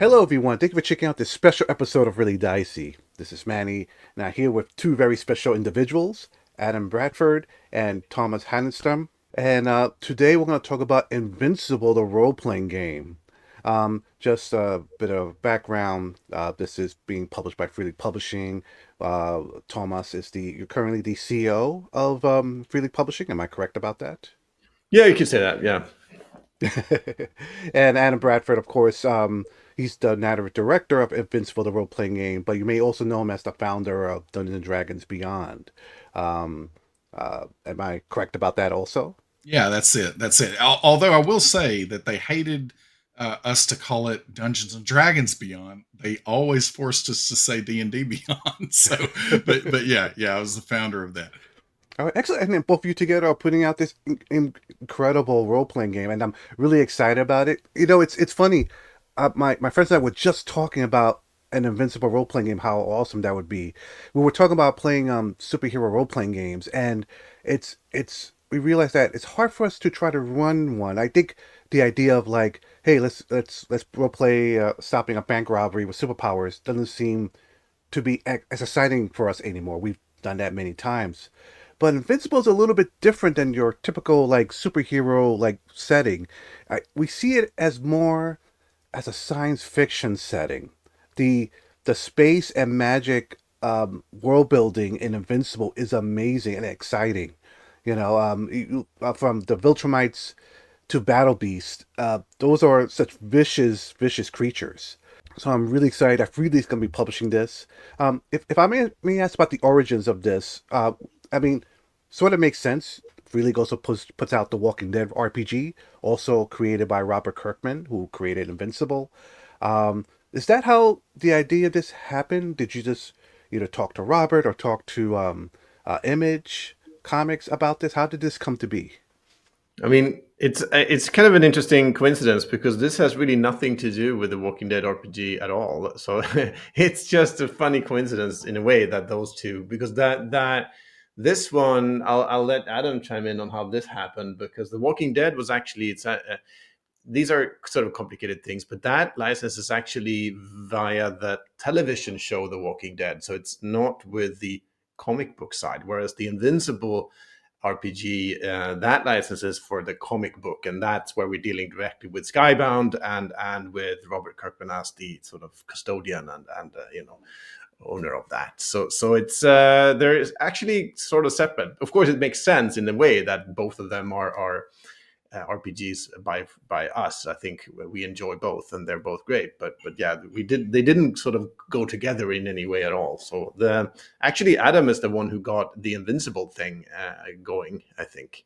Hello, everyone. Thank you for checking out this special episode of Really Dicey. This is Manny, and I'm here with two very special individuals, Adam Bradford and Tomas Härenstam. And today we're going to talk about Invincible, the role-playing game. Just a bit of background. This is being published by Freely Publishing. Thomas is you're currently the CEO of Freely Publishing. Am I correct about that? Yeah, you could say that. Yeah. And Adam Bradford, of course, he's the narrative director of Invincible, the role-playing game, but you may also know him as the founder of Dungeons and Dragons Beyond. Um, am I correct about that also? Yeah, that's it. That's it. Although I will say that they hated us to call it Dungeons and Dragons Beyond. They always forced us to say D&D Beyond. So, but yeah, I was the founder of that. All right, excellent. And then both of you together are putting out this incredible role-playing game, and I'm really excited about it. You know, it's funny. My friends and I were just talking about an Invincible role-playing game, how awesome that would be. We were talking about playing superhero role-playing games, and it's we realized that it's hard for us to try to run one. I think the idea of like, hey, let's role play stopping a bank robbery with superpowers doesn't seem to be as exciting for us anymore. We've done that many times. But Invincible is a little bit different than your typical like superhero like setting. We see it as more as a science fiction setting. The the space and magic world building in Invincible is amazing and exciting. From the Viltrumites to Battle Beast, those are such vicious creatures. So I'm really excited that Freely's going to be publishing this. If I may ask about the origins of this, I mean, sort of makes sense. Freely also puts out the Walking Dead RPG, also created by Robert Kirkman, who created Invincible. Is that how the idea of this happened? Did you just either talk to Robert or talk to Image Comics about this? How did this come to be? I mean, it's kind of an interesting coincidence because this has really nothing to do with the Walking Dead RPG at all. So it's just a funny coincidence in a way that those two, because that this one, I'll let Adam chime in on how this happened because the Walking Dead was actually these are sort of complicated things, but that license is actually via the television show The Walking Dead. So it's not with the comic book side, whereas the Invincible RPG, that license is for the comic book, and that's where we're dealing directly with Skybound and with Robert Kirkman as the sort of custodian and owner of that. So it's there is actually sort of separate. Of course, it makes sense in a way that both of them are RPGs by us. I think we enjoy both, and they're both great. But yeah, they didn't sort of go together in any way at all. So the actually Adam is the one who got the Invincible thing going. I think.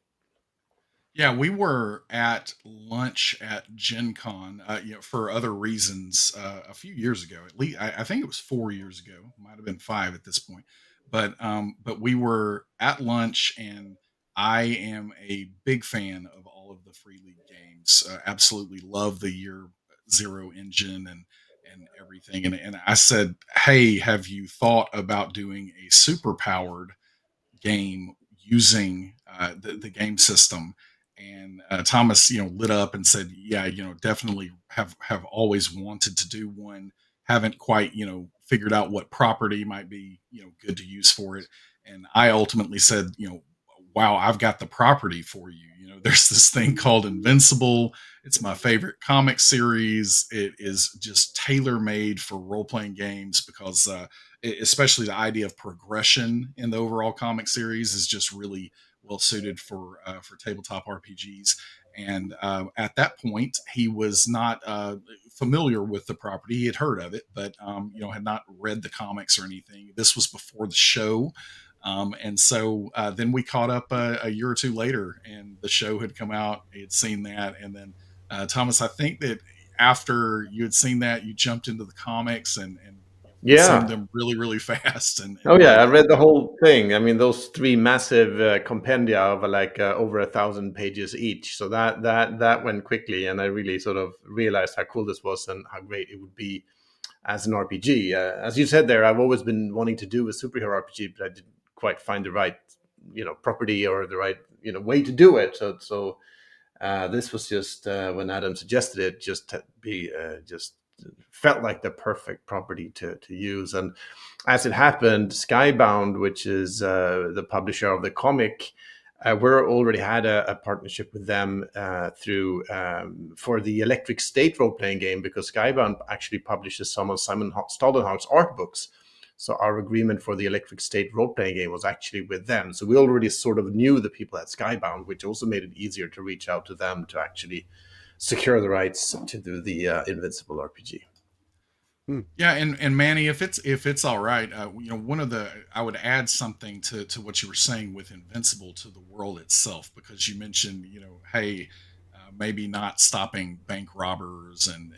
Yeah, we were at lunch at Gen Con, for other reasons a few years ago. At least I think it was 4 years ago. Might have been five at this point. But we were at lunch, and I am a big fan of all of the Free League games. Absolutely love the Year Zero engine and everything. And I said, "Hey, have you thought about doing a super powered game using the game system?" And Thomas, lit up and said, "Yeah, definitely have always wanted to do one. Haven't quite, figured out what property might be, good to use for it." And I ultimately said, "Wow, I've got the property for you. There's this thing called Invincible. It's my favorite comic series. It is just tailor made for role playing games because especially the idea of progression in the overall comic series is just really well suited for tabletop RPGs." And at that point, he was not familiar with the property. He had heard of it, but had not read the comics or anything. This was before the show, and so then we caught up a year or two later, and the show had come out. He had seen that, and then Thomas, I think that after you had seen that, you jumped into the comics and consumed Yeah. them really, really fast Oh and yeah, loved I it. read the whole thing. I mean, those three massive compendia of like over 1,000 pages each. So that went quickly, and I really sort of realized how cool this was and how great it would be as an RPG. As you said there, I've always been wanting to do a superhero RPG, but I didn't quite find the right, property or the right, way to do it. So this was just when Adam suggested it, just felt like the perfect property to use. And as it happened, Skybound, which is the publisher of the comic, we already had a partnership with them through for the Electric State role playing game, because Skybound actually publishes some of Simon Stoldenhag's art books. So our agreement for the Electric State role playing game was actually with them. So we already sort of knew the people at Skybound, which also made it easier to reach out to them to actually secure the rights to do the Invincible RPG. Yeah, and Manny, if it's all right, one of the I would add something to what you were saying with Invincible to the world itself, because you mentioned, hey, maybe not stopping bank robbers, and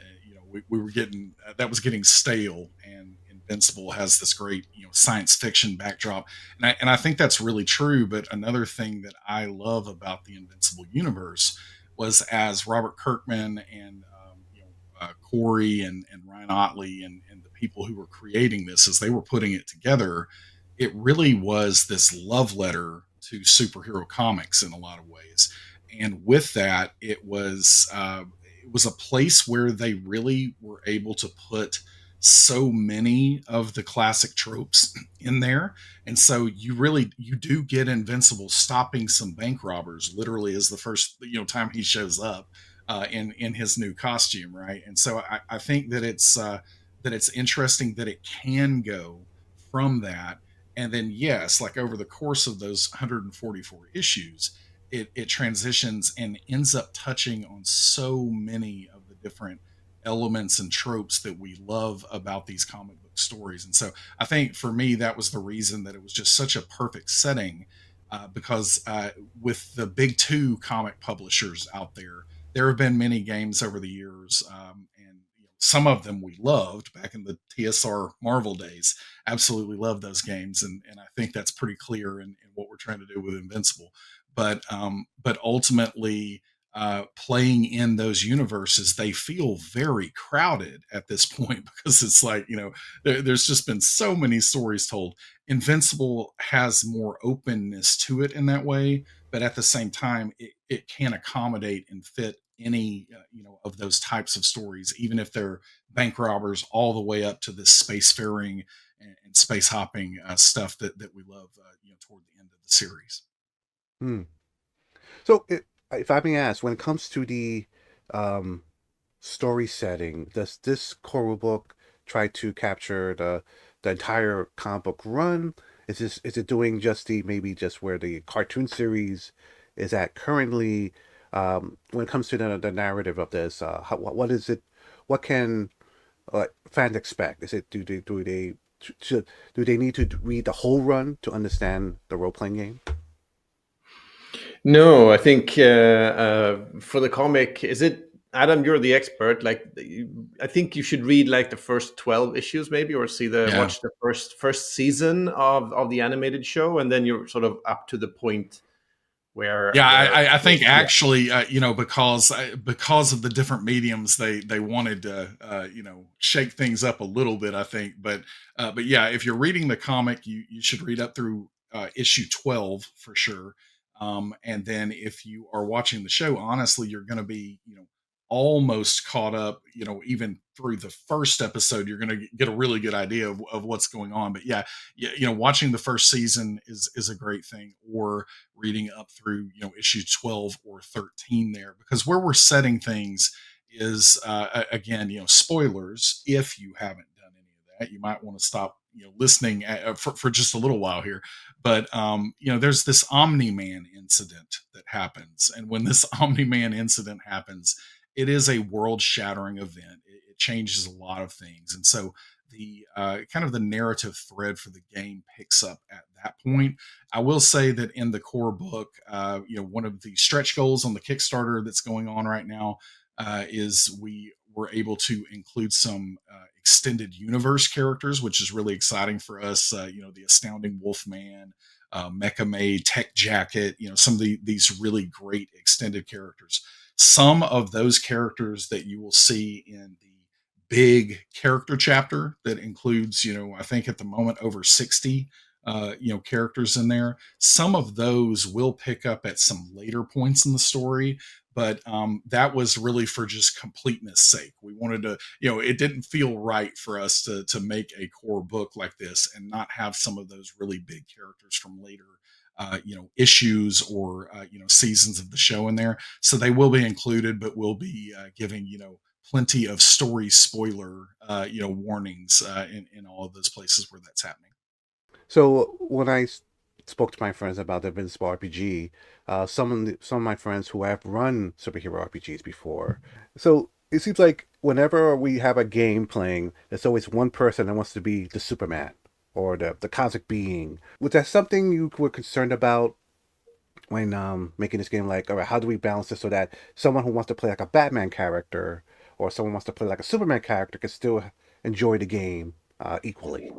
we were getting that was getting stale, and Invincible has this great science fiction backdrop, and I think that's really true. But another thing that I love about the Invincible universe was, as Robert Kirkman and Corey and Ryan Otley and the people who were creating this, as they were putting it together, it really was this love letter to superhero comics in a lot of ways. And with that, it was a place where they really were able to put so many of the classic tropes in there. And so you do get Invincible stopping some bank robbers literally as the first time he shows up in his new costume, right? And so I think that it's interesting that it can go from that, and then yes, like over the course of those 144 issues, it transitions and ends up touching on so many of the different elements and tropes that we love about these comic book stories. And so I think for me, that was the reason that it was just such a perfect setting, because with the big two comic publishers out there, there have been many games over the years, and some of them we loved back in the TSR Marvel days. Absolutely love those games, and I think that's pretty clear in what we're trying to do with Invincible. But ultimately, playing in those universes, they feel very crowded at this point because it's like there's just been so many stories told. Invincible has more openness to it in that way, but at the same time, it can accommodate and fit any of those types of stories, even if they're bank robbers, all the way up to this spacefaring and space hopping stuff that we love. Toward the end of the series. Hmm. So, if I may ask, when it comes to the um, story setting, does this core book try to capture the entire comic book run? Is it doing just the maybe just where the cartoon series is at currently? When it comes to the narrative of this, what is it? What can fans expect? Is it should, do they need to read the whole run to understand the role playing game? No, I think for the comic, is it Adam? You're the expert. Like, I think you should read like the first 12 issues, maybe, or Yeah. watch the first season of the animated show, and then you're sort of up to the point Yeah, where I think yeah. actually, because of the different mediums, they wanted to shake things up a little bit. I think, but yeah, if you're reading the comic, you should read up through issue 12 for sure. And then if you are watching the show, honestly, you're going to be almost caught up. Even through the first episode, you're going to get a really good idea of what's going on. But yeah, watching the first season is a great thing, or reading up through issue 12 or 13 there, because where we're setting things is again, spoilers. If you haven't done any of that, you might want to stop listening for just a little while here. But there's this Omni-Man incident that happens, and when this Omni-Man incident happens, it is a world-shattering event. It changes a lot of things, and so the kind of the narrative thread for the game picks up at that point. I will say that in the core book, one of the stretch goals on the Kickstarter that's going on right now is we were able to include some extended universe characters, which is really exciting for us. The Astounding Wolfman, Mecha Maid, Tech Jacket, some of these really great extended characters. Some of those characters that you will see in the big character chapter that includes, I think at the moment over 60 characters in there. Some of those will pick up at some later points in the story, but that was really for just completeness sake. We wanted to, it didn't feel right for us to make a core book like this and not have some of those really big characters from later issues or seasons of the show in there. So they will be included, but we'll be giving plenty of story spoiler warnings in all of those places where that's happening. So when spoke to my friends about the Invincible RPG, some of my friends who have run superhero RPGs before, so it seems like whenever we have a game playing, there's always one person that wants to be the Superman or the cosmic being. Was that something you were concerned about when making this game? Like, all right, how do we balance this so that someone who wants to play like a Batman character or someone who wants to play like a Superman character can still enjoy the game equally?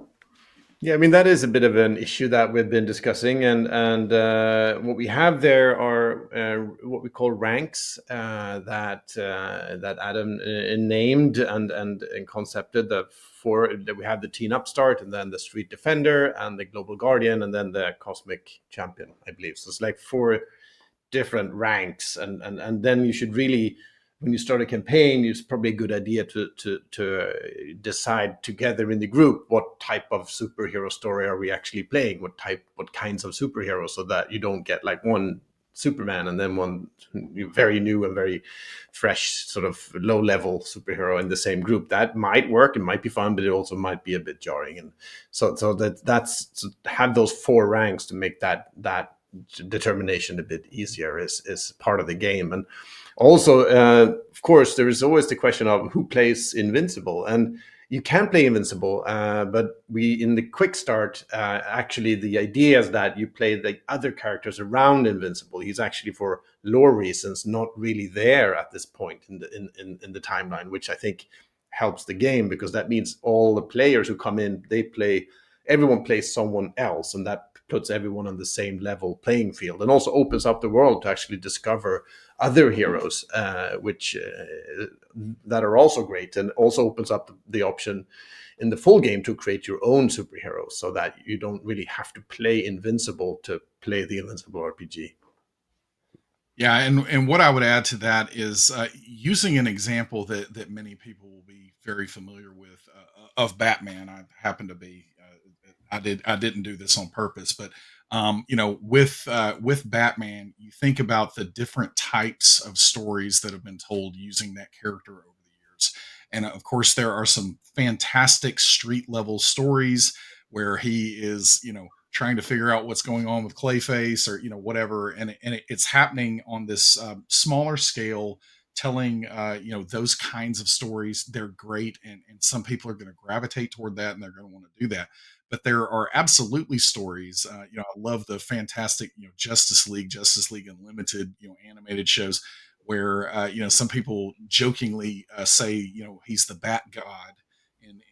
Yeah, I mean that is a bit of an issue that we've been discussing, and what we have there are what we call ranks that Adam named and concepted the four that we have: the teen upstart, and then the street defender, and the global guardian, and then the cosmic champion, I believe. So it's like four different ranks, and then you should really, when you start a campaign, it's probably a good idea to decide together in the group what type of superhero story are we actually playing, what kinds of superheroes, so that you don't get like one Superman and then one very new and very fresh sort of low level superhero in the same group. That might work, it might be fun, but it also might be a bit jarring. And so that's to have those four ranks to make that determination a bit easier is part of the game. And also, of course, there is always the question of who plays Invincible, and you can play Invincible, but we in the quick start, actually, the idea is that you play the other characters around Invincible. He's actually, for lore reasons, not really there at this point in the timeline, which I think helps the game, because that means all the players who come in, everyone plays someone else, and that puts everyone on the same level playing field, and also opens up the world to actually discover other heroes, which that are also great, and also opens up the option in the full game to create your own superheroes, so that you don't really have to play Invincible to play the Invincible RPG. Yeah, and what I would add to that is using an example that many people will be very familiar with of Batman. I happen to be. I didn't do this on purpose, but with Batman, you think about the different types of stories that have been told using that character over the years, and of course there are some fantastic street level stories where he is trying to figure out what's going on with Clayface or whatever, and it's happening on this smaller scale, telling those kinds of stories. They're great, and some people are going to gravitate toward that, and they're going to want to do that. But there are absolutely stories. I love the fantastic Justice League Unlimited, animated shows where some people jokingly say he's the Bat God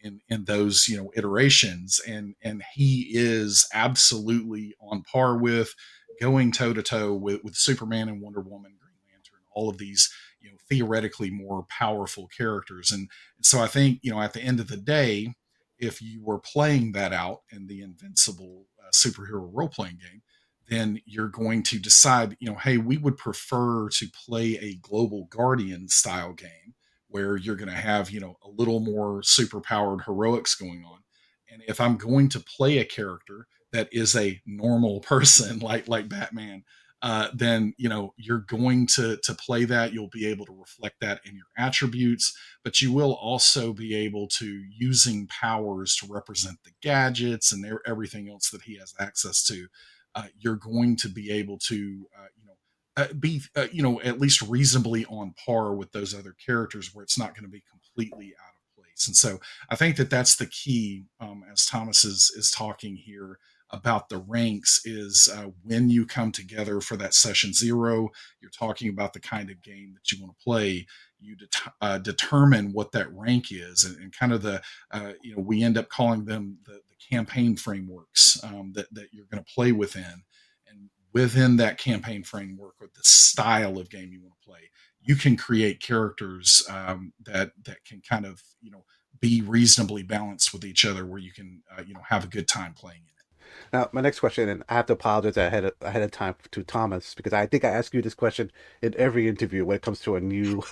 in those iterations, and he is absolutely on par with, going toe to toe with Superman and Wonder Woman, Green Lantern, all of these theoretically more powerful characters. And so I think at the end of the day, if you were playing that out in the Invincible superhero role playing game, then you're going to decide, hey, we would prefer to play a Global Guardian style game where you're going to have, a little more super powered heroics going on. And if I'm going to play a character that is a normal person like Batman, then you're going to play that. You'll be able to reflect that in your attributes, but you will also be able to, using powers to represent the gadgets and everything else that he has access to. You're going to be able to be at least reasonably on par with those other characters, where it's not going to be completely out of place. And so I think that that's the key, as Thomas is talking here about the ranks, is when you come together for that session zero, you're talking about the kind of game that you want to play. You determine what that rank is, and kind of the we end up calling them the campaign frameworks that you're going to play within. And within that campaign framework, or the style of game you want to play, you can create characters that can kind of be reasonably balanced with each other, where you can have a good time playing it. Now, my next question, and I have to apologize ahead of time to Thomas because I think I ask you this question in every interview when it comes to a new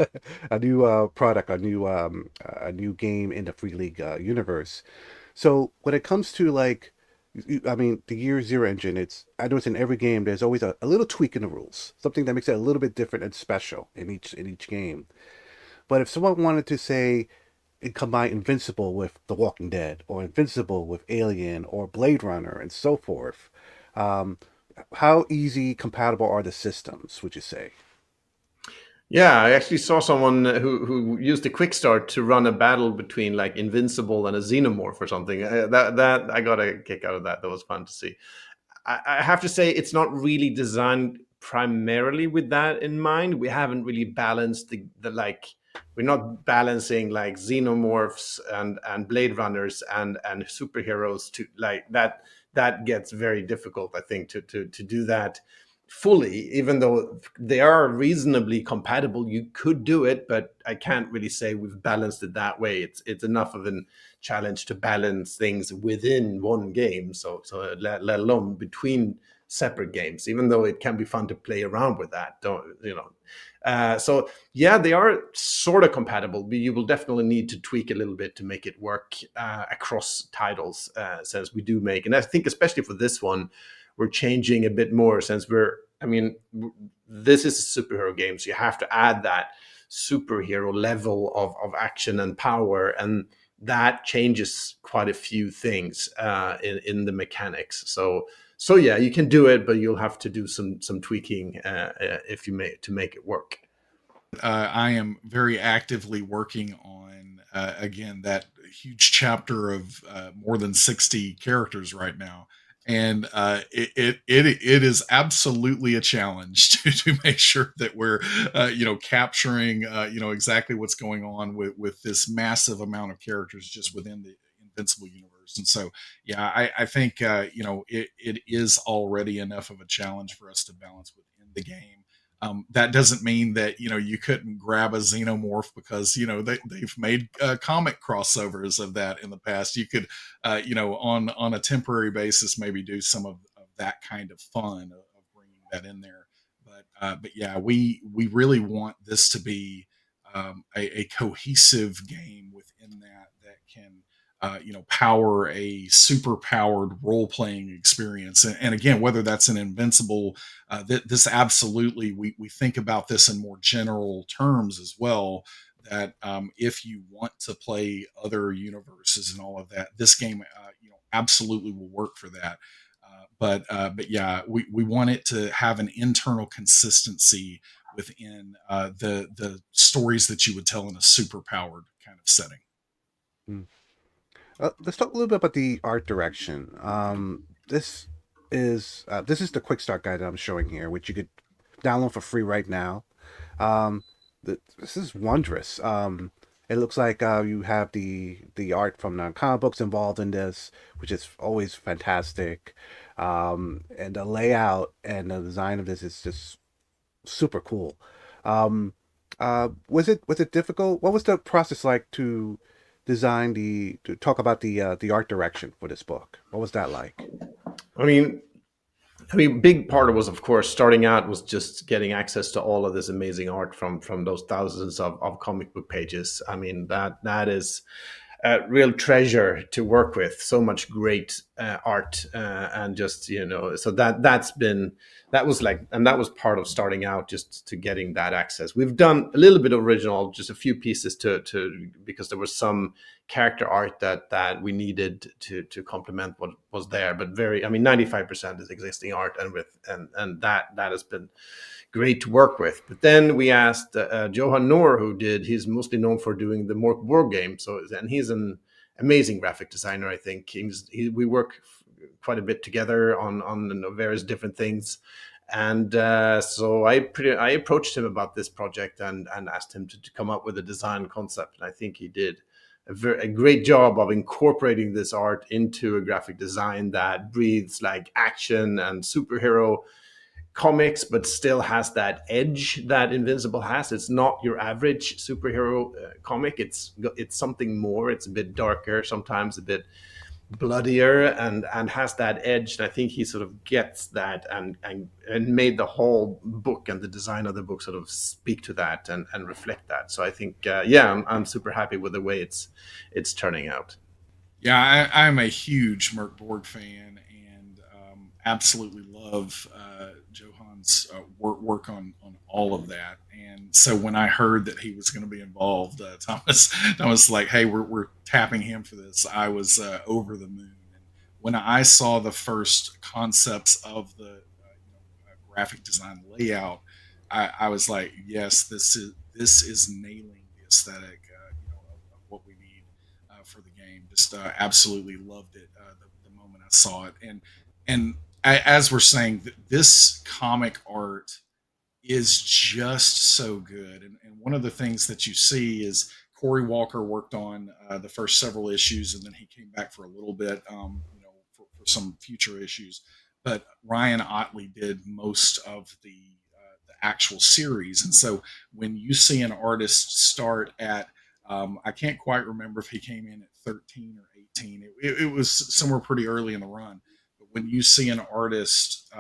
a new product, a new game in the Free League universe. So when it comes to like, I mean, the Year Zero engine, it's I know it's in every game. There's always a little tweak in the rules, something that makes it a little bit different and special in each game. But if someone wanted to say combine Invincible with The Walking Dead, or Invincible with Alien, or Blade Runner, and so forth. Um, how easy compatible are the systems? Would you say? Yeah, I actually saw someone who used a quick start to run a battle between like Invincible and a Xenomorph or something. That I got a kick out of that. That was fun to see. I have to say it's not really designed primarily with that in mind. We haven't really balanced the like we're not balancing like xenomorphs and blade runners and superheroes to like that. That gets very difficult, I think, to do that fully. Even though they are reasonably compatible, you could do it, but I can't really say we've balanced it that way. It's enough of an challenge to balance things within one game, so let alone between separate games, even though it can be fun to play around with that, don't you know. So yeah, they are sort of compatible, but you will definitely need to tweak a little bit to make it work across titles, since we do make, and I think especially for this one we're changing a bit more, since this is a superhero game, so you have to add that superhero level of action and power, and that changes quite a few things in the mechanics. So yeah, you can do it, but you'll have to do some tweaking if you may to make it work. I am very actively working on again that huge chapter of more than 60 characters right now, and it is absolutely a challenge to make sure that we're capturing exactly what's going on with this massive amount of characters just within the Invincible universe. And so yeah, I think it is already enough of a challenge for us to balance within the game. That doesn't mean that you couldn't grab a xenomorph, because they've made comic crossovers of that in the past. You could on a temporary basis maybe do some of that kind of fun of bringing that in there. But yeah, we really want this to be a cohesive game within that can power a super powered role playing experience. And again, whether that's an Invincible, this absolutely, we think about this in more general terms as well. That if you want to play other universes and all of that, this game, absolutely will work for that. But yeah, we want it to have an internal consistency within the stories that you would tell in a super powered kind of setting. Hmm. Let's talk a little bit about the art direction. This is the quick start guide that I'm showing here, which you could download for free right now. Um, this is wondrous. It looks like you have the art from the comic books involved in this, which is always fantastic. And the layout and the design of this is just super cool. Um, was it difficult? What was the process like to design to talk about the art direction for this book? What was that like? I mean, big part of was, of course, starting out was just getting access to all of this amazing art from those thousands of comic book pages. I mean, that is a real treasure to work with. So much great art, and just so that was like, and that was part of starting out, just to getting that access. We've done a little bit of original, just a few pieces to because there was some character art that we needed to complement what was there, but 95% is existing art, and that has been great to work with. But then we asked Johan Noor, he's mostly known for doing the Mork Borg game. And he's an amazing graphic designer. I think we work quite a bit together on various different things. And so I approached him about this project and asked him to come up with a design concept. And I think he did a great job of incorporating this art into a graphic design that breathes like action and superhero comics, but still has that edge that Invincible has. It's not your average superhero comic. It's something more. It's a bit darker, sometimes a bit bloodier and has that edge. And I think he sort of gets that and made the whole book and the design of the book sort of speak to that and reflect that. So I think yeah, I'm super happy with the way it's turning out. Yeah, I'm a huge Merc Borg fan, and absolutely love Johan's work on all of that. And so when I heard that he was going to be involved, Thomas like, hey, we're tapping him for this. I was over the moon. And when I saw the first concepts of the graphic design layout, I was like, yes, this is nailing the aesthetic, of what we need for the game. Just absolutely loved it the moment I saw it. As we're saying, this comic art is just so good. And one of the things that you see is Corey Walker worked on the first several issues, and then he came back for a little bit, for some future issues. But Ryan Otley did most of the actual series, and so when you see an artist start at, I can't quite remember if he came in at 13 or 18. It was somewhere pretty early in the run. But when you see an artist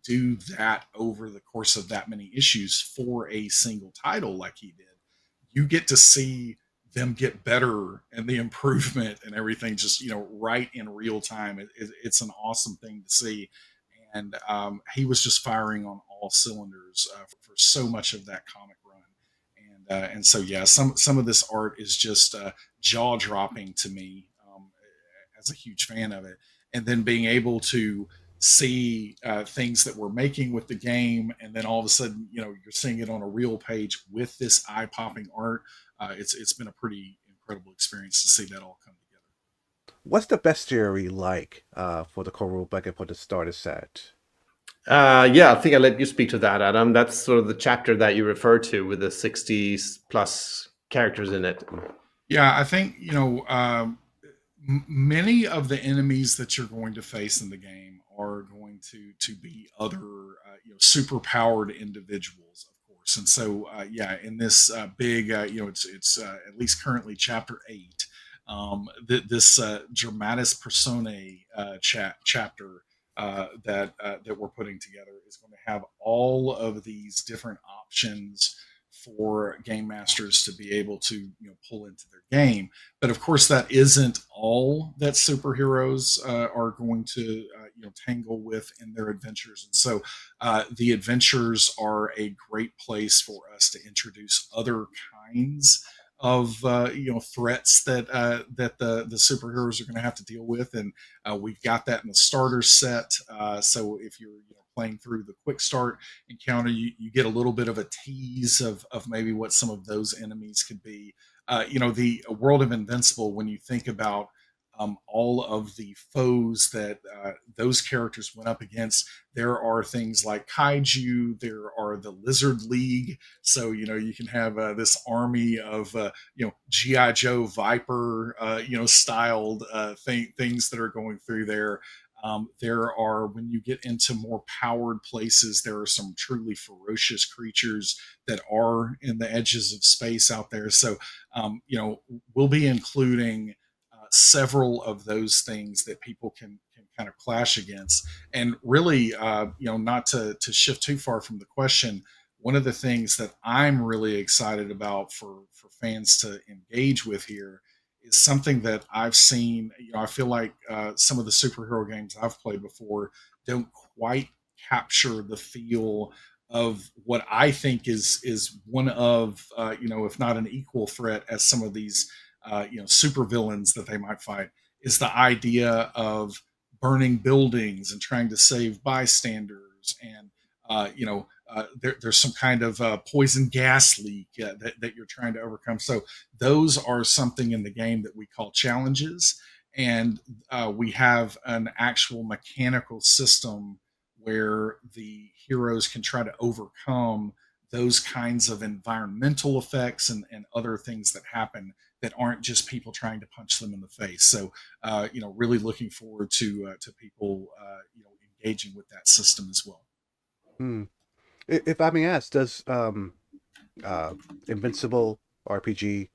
do that over the course of that many issues for a single title like he did, you get to see them get better and the improvement and everything just right in real time. It's an awesome thing to see. And he was just firing on all cylinders for so much of that comic run. And so yeah, some of this art is just jaw dropping to me, as a huge fan of it. And then being able to see things that we're making with the game, and then all of a sudden, you're seeing it on a real page with this eye popping art. It's been a pretty incredible experience to see that all come together. What's the bestiary like for the core rulebook and for the starter set? Yeah, I think I'll let you speak to that, Adam. That's sort of the chapter that you refer to with the 60 plus characters in it. Yeah, I think many of the enemies that you're going to face in the game are going to be other super powered individuals, of course. And so yeah, in this big it's at least currently chapter 8. This dramatis personae chapter that we're putting together is going to have all of these different options for game masters to be able to pull into their game. But of course, that isn't all that superheroes are going to tangle with in their adventures. And so the adventures are a great place for us to introduce other kinds of threats that the superheroes are going to have to deal with. And we've got that in the starter set. So if you're playing through the quick start encounter, you get a little bit of a tease of maybe what some of those enemies could be. The world of Invincible, when you think about all of the foes that those characters went up against, there are things like kaiju, there are the Lizard League. So, you can have this army of, G.I. Joe Viper, styled things that are going through there. There are, when you get into more powered places, there are some truly ferocious creatures that are in the edges of space out there. So, we'll be including several of those things that people can kind of clash against. And really, not to shift too far from the question, one of the things that I'm really excited about for fans to engage with here is something that I've seen. I feel like some of the superhero games I've played before don't quite capture the feel of what I think is one of if not an equal threat as some of these super villains that they might fight, is the idea of burning buildings and trying to save bystanders. And there's some kind of poison gas leak that you're trying to overcome. So those are something in the game that we call challenges. And we have an actual mechanical system where the heroes can try to overcome those kinds of environmental effects and other things that happen that aren't just people trying to punch them in the face. So, really looking forward to people, engaging with that system as well. Hmm. If I may ask, does uh, Invincible RPG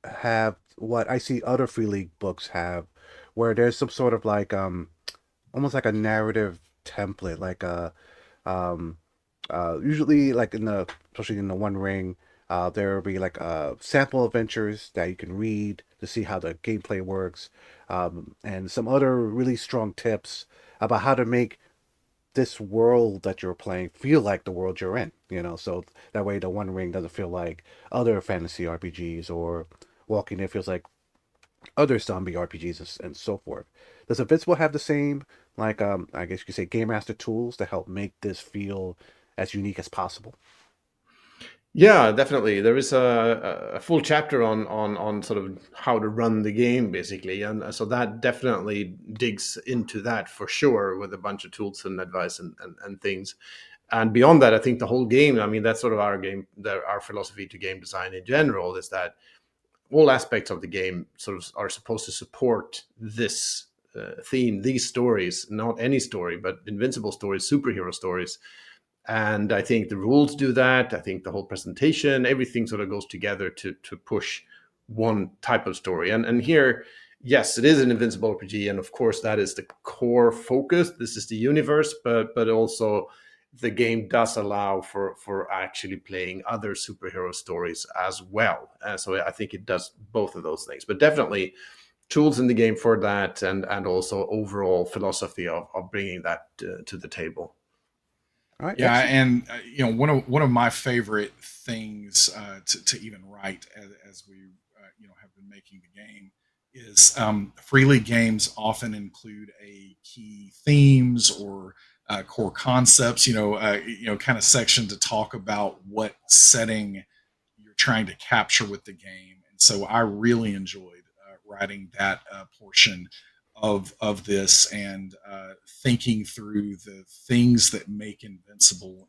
have what I see other Free League books have, where there's some sort of like almost like a narrative template, like a um usually like in the especially in the One Ring, there will be like sample adventures that you can read to see how the gameplay works, and some other really strong tips about how to make this world that you're playing feel like the world you're in. So that way the One Ring doesn't feel like other fantasy RPGs, or Walking Dead feels like other zombie RPGs, and so forth. Does Invincible have the same, like, I guess you could say, Game Master tools to help make this feel as unique as possible? Yeah, definitely. There is a full chapter on sort of how to run the game, basically, and so that definitely digs into that for sure with a bunch of tools and advice and things. And beyond that, I think the whole game. I mean, that's sort of our philosophy to game design in general is that all aspects of the game sort of are supposed to support this theme, these stories, not any story, but invincible stories, superhero stories. And I think the rules do that. I think the whole presentation, everything sort of goes together to push one type of story. And here, yes, it is an invincible RPG, and of course that is the core focus. This is the universe, but also the game does allow for actually playing other superhero stories as well. So I think it does both of those things. But definitely tools in the game for that, and also overall philosophy of bringing that to the table. All right, Yeah, excellent. and one of my favorite things to even write as we have been making the game is freely games often include a key themes or core concepts. Kind of section to talk about what setting you're trying to capture with the game, and so I really enjoyed writing that portion of this and thinking through the things that make invincible,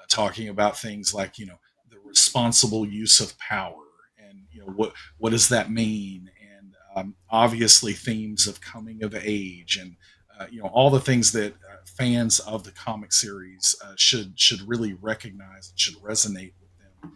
talking about things like the responsible use of power, and what does that mean, and obviously themes of coming of age, and all the things that fans of the comic series should really recognize and should resonate with them.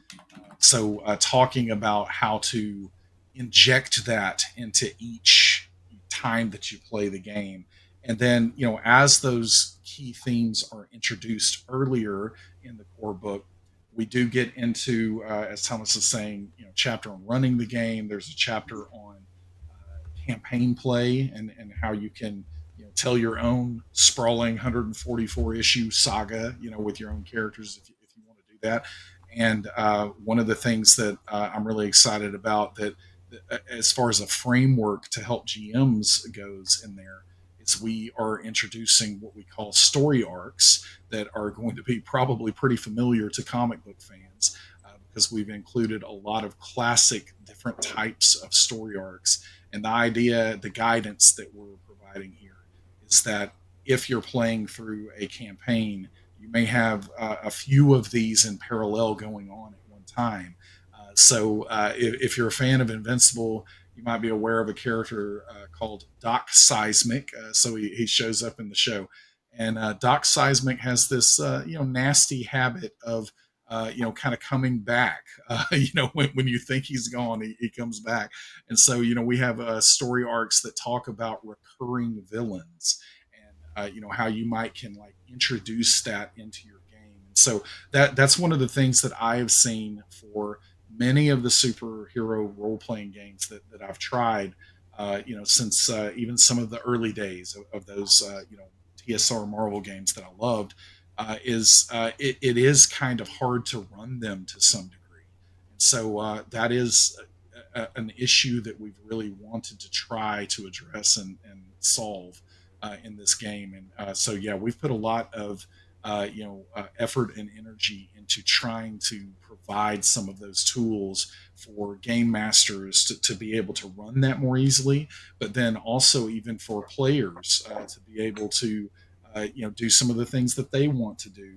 So talking about how to inject that into each time that you play the game. And then, as those key themes are introduced earlier in the core book, we do get into, as Thomas is saying, chapter on running the game. There's a chapter on campaign play and how you can, tell your own sprawling 144 issue saga, with your own characters if you want to do that. And one of the things that I'm really excited about that as far as a framework to help GMs goes in there is we are introducing what we call story arcs that are going to be probably pretty familiar to comic book fans because we've included a lot of classic different types of story arcs. And the idea, the guidance that we're providing here is that if you're playing through a campaign, you may have a few of these in parallel going on at one time. So if you're a fan of Invincible, you might be aware of a character called Doc Seismic. So he shows up in the show, and Doc Seismic has this nasty habit of kind of coming back. When you think he's gone, he comes back, and so we have story arcs that talk about recurring villains and how you might can like introduce that into your game. And so that's one of the things that I have seen for many of the superhero role playing games that I've tried, since even some of the early days of those, TSR Marvel games that I loved, it is kind of hard to run them to some degree. And so that is an issue that we've really wanted to try to address and solve in this game. And so, yeah, we've put a lot of effort and energy into trying to provide some of those tools for game masters to be able to run that more easily, but then also even for players to be able to do some of the things that they want to do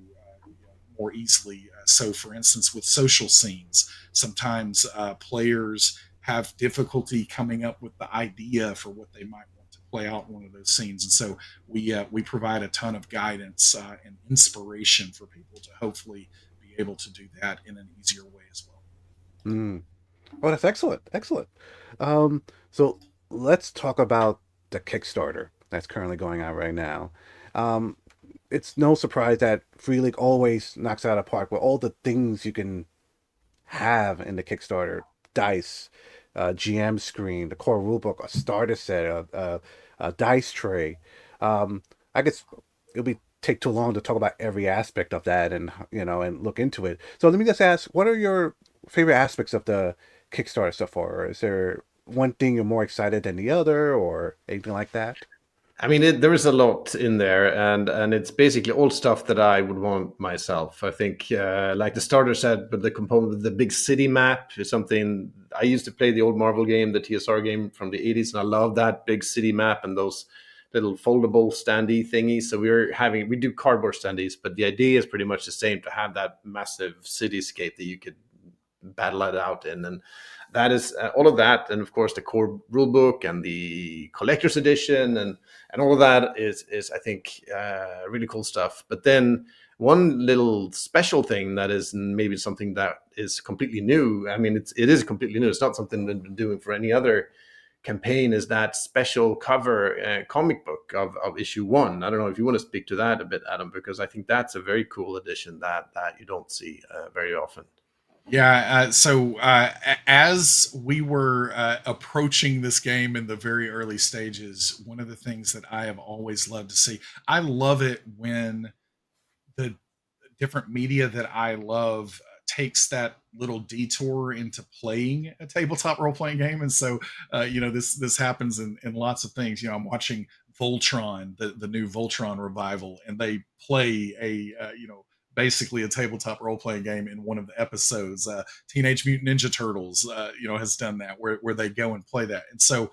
more easily. So, for instance, with social scenes, sometimes players have difficulty coming up with the idea for what they might want to play out in one of those scenes, and so we provide a ton of guidance and inspiration for people to hopefully be able to do that in an easier way as well. Mm. Oh, that's excellent. Excellent. So let's talk about the Kickstarter that's currently going on right now. Um, it's no surprise that Free League always knocks it out of the park with all the things you can have in the Kickstarter: dice, GM screen, the core rulebook, a starter set, a dice tray. I guess it'll be take too long to talk about every aspect of that and and look into it. So let me just ask, what are your favorite aspects of the Kickstarter so far? Is there one thing you're more excited than the other, or anything like that? I mean, there is a lot in there, and it's basically all stuff that I would want myself. I think, like the starter set, but the component of the big city map is something I used to play the old Marvel game, the TSR game from the '80s, and I love that big city map and those little foldable standee thingies. So we do cardboard standees, but the idea is pretty much the same, to have that massive cityscape that you could battle it out in. And that is all of that, and of course the core rulebook and the collector's edition, and all of that is I think really cool stuff. But then one little special thing that is maybe something that is completely new. I mean, it is completely new. It's not something we've been doing for any other campaign. Is that special cover comic book of issue one? I don't know if you want to speak to that a bit, Adam, because I think that's a very cool addition that you don't see very often. Yeah. As we were approaching this game in the very early stages, one of the things that I have always loved to see, I love it when the different media that I love takes that little detour into playing a tabletop role playing game. And so, this happens in lots of things. I'm watching Voltron, the new Voltron revival, and they play basically a tabletop role playing game in one of the episodes. Teenage Mutant Ninja Turtles, has done that where they go and play that. And so,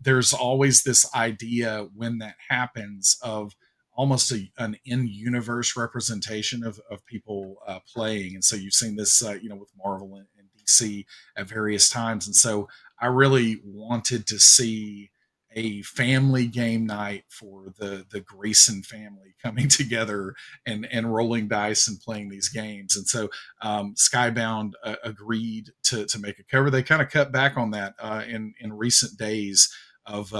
there's always this idea when that happens of almost an in-universe representation of people playing. And so you've seen this, with Marvel and DC at various times. And so I really wanted to see a family game night for the Grayson family coming together and rolling dice and playing these games. And so Skybound agreed to make a cover. They kind of cut back on that in recent days of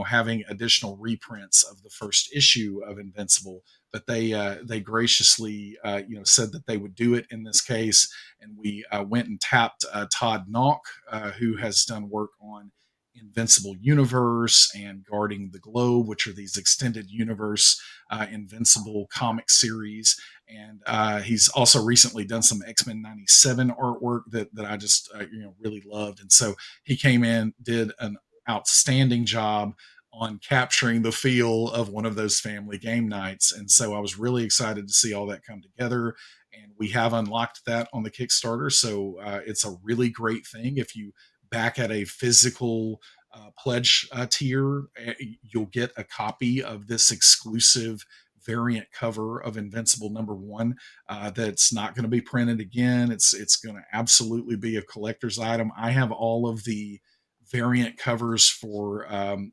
having additional reprints of the first issue of Invincible, but they graciously said that they would do it in this case, and we went and tapped Todd Nauck, who has done work on Invincible Universe and Guarding the Globe, which are these extended universe Invincible comic series. And he's also recently done some X-Men 97 artwork that I just really loved. And so he came in, did an outstanding job on capturing the feel of one of those family game nights. And so I was really excited to see all that come together. And we have unlocked that on the Kickstarter. So it's a really great thing. If you back at a physical pledge tier, you'll get a copy of this exclusive variant cover of Invincible #1 that's not going to be printed again. It's going to absolutely be a collector's item. I have all of the variant covers for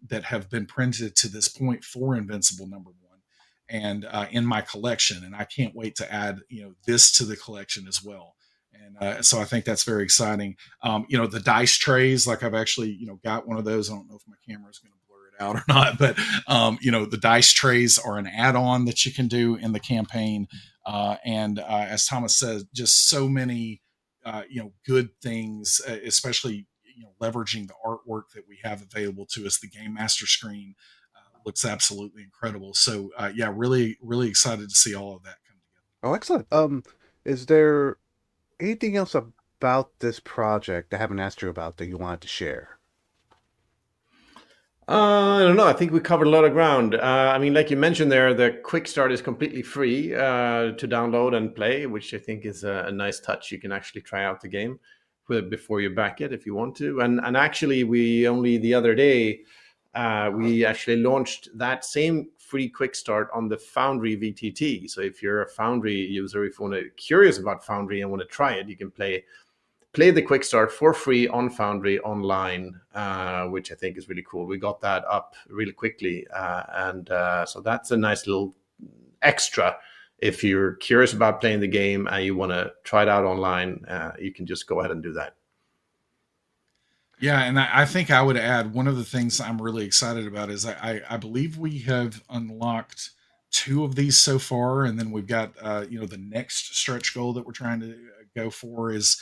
that have been printed to this point for Invincible #1 and in my collection, and I can't wait to add this to the collection as well. And so I think that's very exciting. The dice trays, like I've actually got one of those. I don't know if my camera is going to blur it out or not, but the dice trays are an add-on that you can do in the campaign. And as Thomas says, just so many good things, especially leveraging the artwork that we have available to us. The game master screen looks absolutely incredible. So yeah, really, really excited to see all of that come together. Oh, excellent. Is there anything else about this project I haven't asked you about that you wanted to share? I don't know. I think we covered a lot of ground. I mean, like you mentioned there, the quick start is completely free to download and play, which I think is a nice touch. You can actually try out the game before you back it if you want to. And actually, we only the other day we actually launched that same free quick start on the Foundry VTT. So if you're a Foundry user, if you want to curious about Foundry and want to try it, you can play the quick start for free on Foundry online, which I think is really cool. We got that up really quickly, and so that's a nice little extra. If you're curious about playing the game and you want to try it out online, you can just go ahead and do that. Yeah, and I think I would add one of the things I'm really excited about is I believe we have unlocked two of these so far, and then we've got the next stretch goal that we're trying to go for is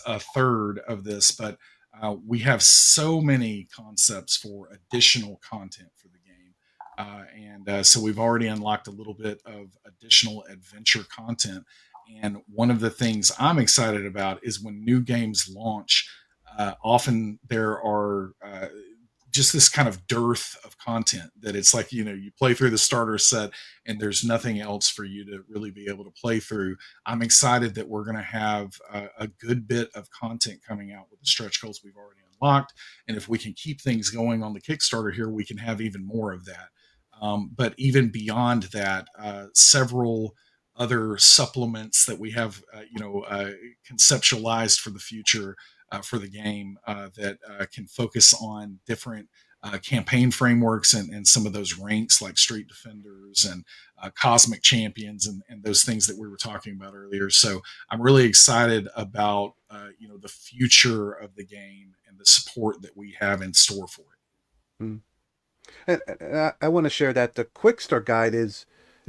a third of this, but we have so many concepts for additional content for the game, and so we've already unlocked a little bit of additional adventure content. And one of the things I'm excited about is when new games launch, often there are just this kind of dearth of content that it's like, you play through the starter set and there's nothing else for you to really be able to play through. I'm excited that we're going to have a good bit of content coming out with the stretch goals we've already unlocked. And if we can keep things going on the Kickstarter here, we can have even more of that. But even beyond that, several other supplements that we have, conceptualized for the future for the game that can focus on different campaign frameworks and some of those ranks like Street Defenders and Cosmic Champions and those things that we were talking about earlier. So I'm really excited about the future of the game and the support that we have in store for it. Mm. And I want to share that the quick start guide is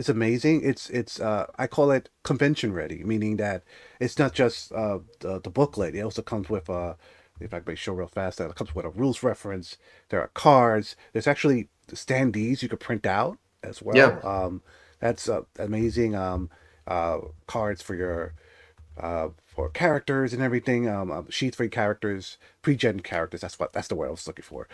amazing. It's I call it convention ready, meaning that it's not just the booklet. It also comes with if I may show real fast, that it comes with a rules reference. There are cards. There's actually standees you could print out as Yeah, well. That's amazing. Cards for characters and everything. Sheets for characters, pre-gen characters. That's the word I was looking for.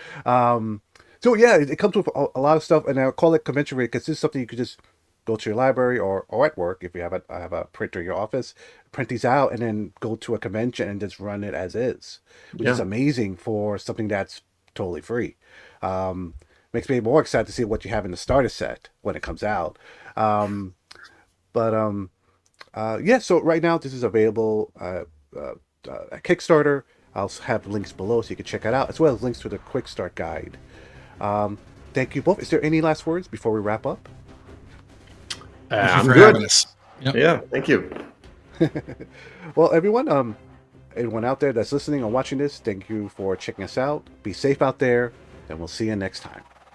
So yeah, it comes with a lot of stuff, and I call it convention ready because this is something you could just go to your library or at work if you have a printer in your office, print these out, and then go to a convention and just run it as is, which is yeah. amazing for something that's totally free. Um, Makes me more excited to see what you have in the starter set when it comes out. Um, but yeah, so right now this is available at Kickstarter. I'll have links below so you can check it out, as well as links to the quick start guide. Um, Thank you both. Is there any last words before we wrap up? Thank you I'm for good. having us. Yep. Yeah, thank you. Well, everyone out there that's listening or watching this, thank you for checking us out. Be safe out there, and we'll see you next time.